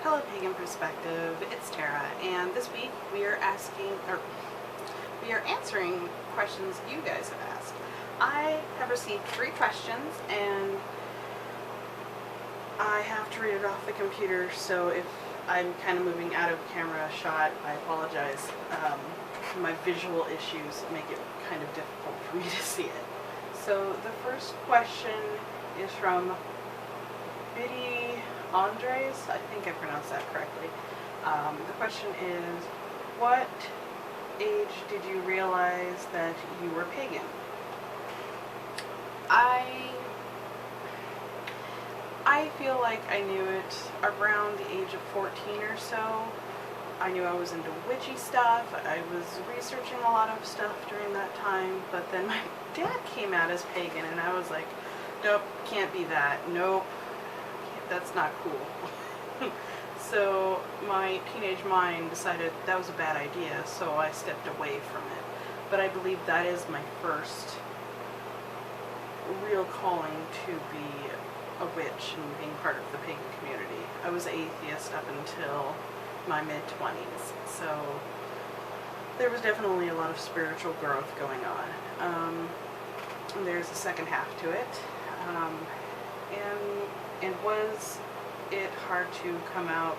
Hello, Pagan Perspective. It's Tara, and this week we are answering questions you guys have asked. I have received 3 questions, and I have to read it off the computer, so if I'm kind of moving out of camera shot, I apologize. My visual issues make it kind of difficult for me to see it. So the first question is from Biddy Andres. I think I pronounced that correctly. The question is, what age did you realize that you were pagan? I feel like I knew it around the age of 14 or so. I knew I was into witchy stuff. I was researching a lot of stuff during that time, but then my dad came out as pagan, and I was like, nope, can't be that. Nope, that's not cool. So my teenage mind decided that was a bad idea, so I stepped away from it. But I believe that is my first real calling to be a witch and being part of the pagan community. I was atheist up until my mid-20s, so there was definitely a lot of spiritual growth going on. And there's a second half to it. And was it hard to come out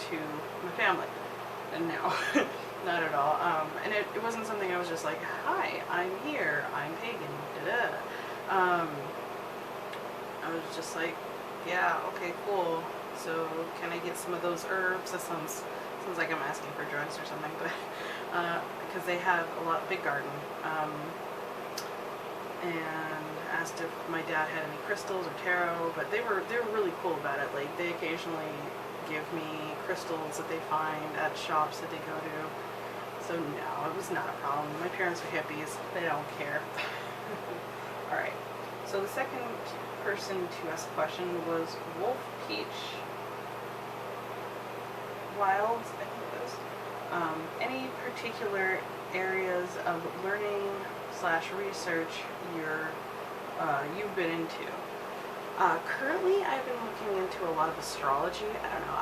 to my family? And no, not at all. And it wasn't something I was just like, hi, I'm here, I'm pagan, da-da. I was just like, yeah, okay, cool. So can I get some of those herbs? That sounds like I'm asking for drugs or something, but because they have a big garden. And asked if my dad had any crystals or tarot, but they were really cool about it. Like, they occasionally give me crystals that they find at shops that they go to. So no, it was not a problem. My parents are hippies. They don't care. Alright, so the second person to ask a question was Wolf Peach Wilds, I think it was. Any particular areas of learning / research you've been into? Currently, I've been looking into a lot of astrology. I don't know.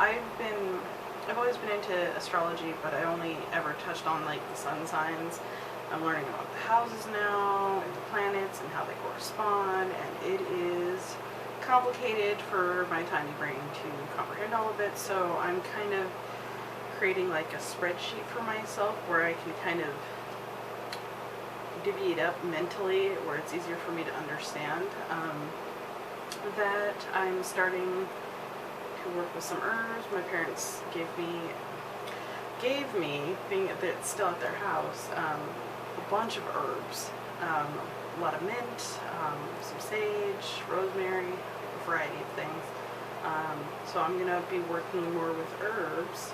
I've always been into astrology, but I only ever touched on like the sun signs. I'm learning about the houses now and the planets and how they correspond, and it is complicated for my tiny brain to comprehend all of it. So I'm kind of creating like a spreadsheet for myself where I can kind of divvy it up mentally, where it's easier for me to understand. That I'm starting to work with some herbs. My parents gave me, being that it's still at their house, a bunch of herbs, a lot of mint, some sage, rosemary, a variety of things. So I'm gonna be working more with herbs.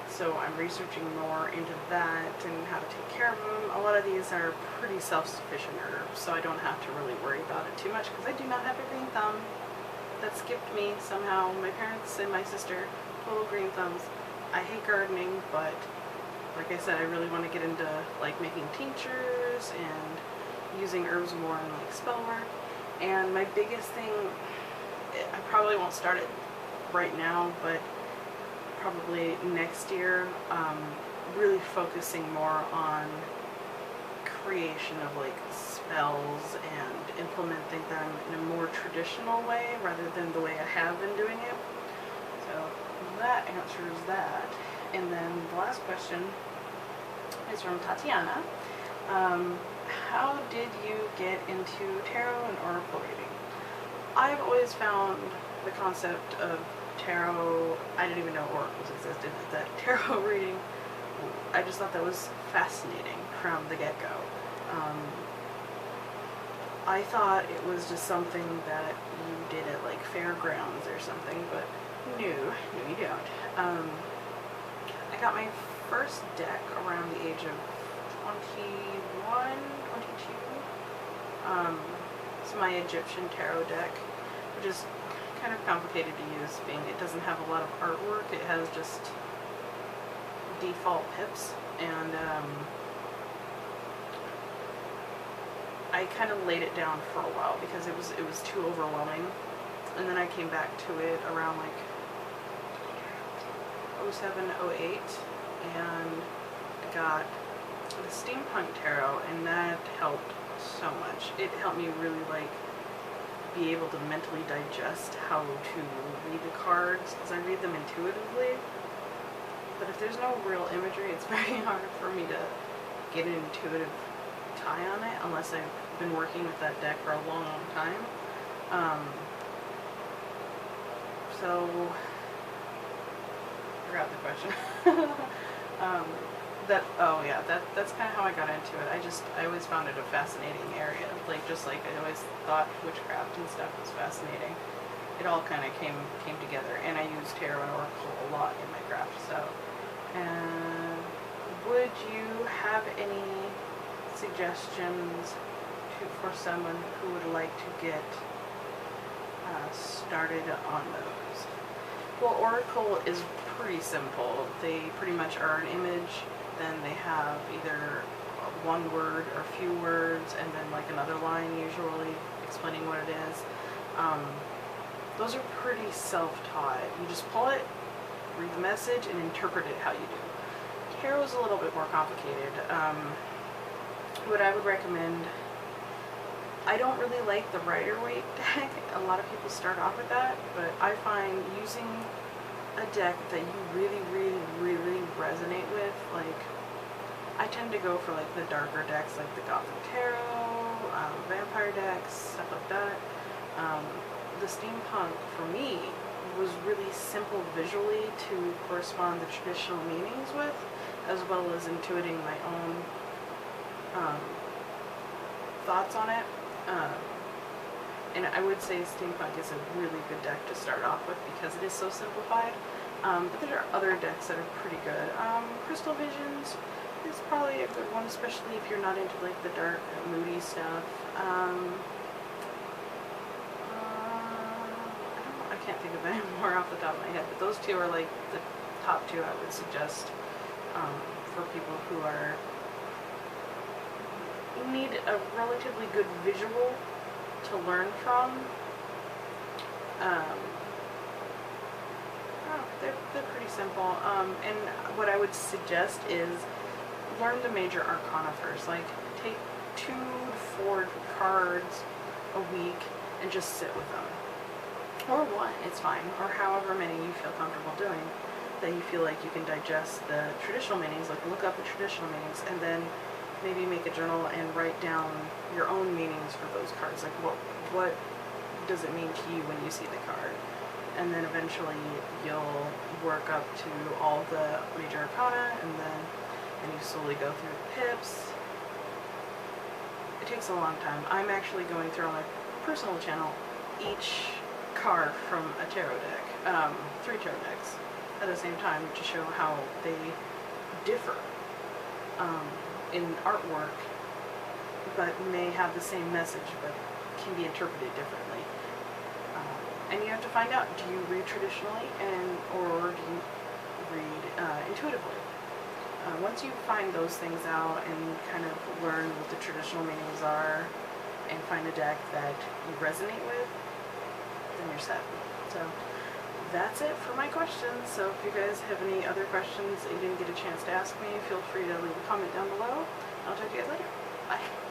So I'm researching more into that and how to take care of them. A lot of these are pretty self-sufficient herbs, so I don't have to really worry about it too much because I do not have a green thumb. That skipped me somehow. My parents and my sister, total green thumbs. I hate gardening, but like I said, I really want to get into like making tinctures and using herbs more in like spell work. And my biggest thing, I probably won't start it right now, but probably next year, really focusing more on creation of like spells and implementing them in a more traditional way rather than the way I have been doing it. So that answers that. And then the last question is from Tatiana. How did you get into tarot and oracle reading? I've always found the concept of tarot, I didn't even know oracles existed, that tarot reading, I just thought that was fascinating from the get-go. I thought it was just something that you did at like fairgrounds or something, but no, you don't. I got my first deck around the age of 21, 22. It's my Egyptian tarot deck, which is kind of complicated to use, being it doesn't have a lot of artwork. It has just default pips, and I kind of laid it down for a while because it was too overwhelming, and then I came back to it around like 07, 08, and I got the Steampunk Tarot, and that helped so much. It helped me really like be able to mentally digest how to read the cards, because I read them intuitively. But if there's no real imagery, it's very hard for me to get an intuitive tie on it unless I've been working with that deck for a long, long time. So, I forgot the question. That's kind of how I got into it. I always found it a fascinating area. Like, just like I always thought witchcraft and stuff was fascinating. It all kind of came together, and I use tarot and oracle a lot in my craft. So, and would you have any suggestions for someone who would like to get started on those? Well, oracle is pretty simple. They pretty much are an image, then they have either one word or a few words, and then like another line usually explaining what it is. Those are pretty self-taught. You just pull it, read the message, and interpret it how you do. Tarot is a little bit more complicated. What I would recommend, I don't really like the Rider-Waite deck. A lot of people start off with that, but I find using a deck that you really, really, really resonate with, like, I tend to go for like the darker decks, like the Gothic Tarot, vampire decks, stuff like that. The steampunk, for me, was really simple visually to correspond the traditional meanings with, as well as intuiting my own thoughts on it. And I would say steampunk is a really good deck to start off with because it is so simplified. But there are other decks that are pretty good. Crystal Visions is probably a good one, especially if you're not into like the dark, moody stuff. I can't think of any more off the top of my head, but those two are like the top two I would suggest for people who need a relatively good visual to learn from. They're pretty simple. And what I would suggest is learn the major arcana first. Like, take 2 to 4 cards a week and just sit with them. Or 1, it's fine. Or however many you feel comfortable doing, that you feel like you can digest the traditional meanings. Like, look up the traditional meanings and then maybe make a journal and write down your own meanings for those cards. Like, what does it mean to you when you see the card? And then eventually you'll work up to all the major arcana, and you slowly go through the pips. It takes a long time. I'm actually going through on my personal channel each card from a tarot deck, 3 tarot decks at the same time, to show how they differ in artwork, but may have the same message, but can be interpreted differently. And you have to find out, do you read traditionally or do you read intuitively? Once you find those things out and kind of learn what the traditional meanings are and find a deck that you resonate with, then you're set. So that's it for my questions. So if you guys have any other questions that you didn't get a chance to ask me, feel free to leave a comment down below. I'll talk to you guys later. Bye.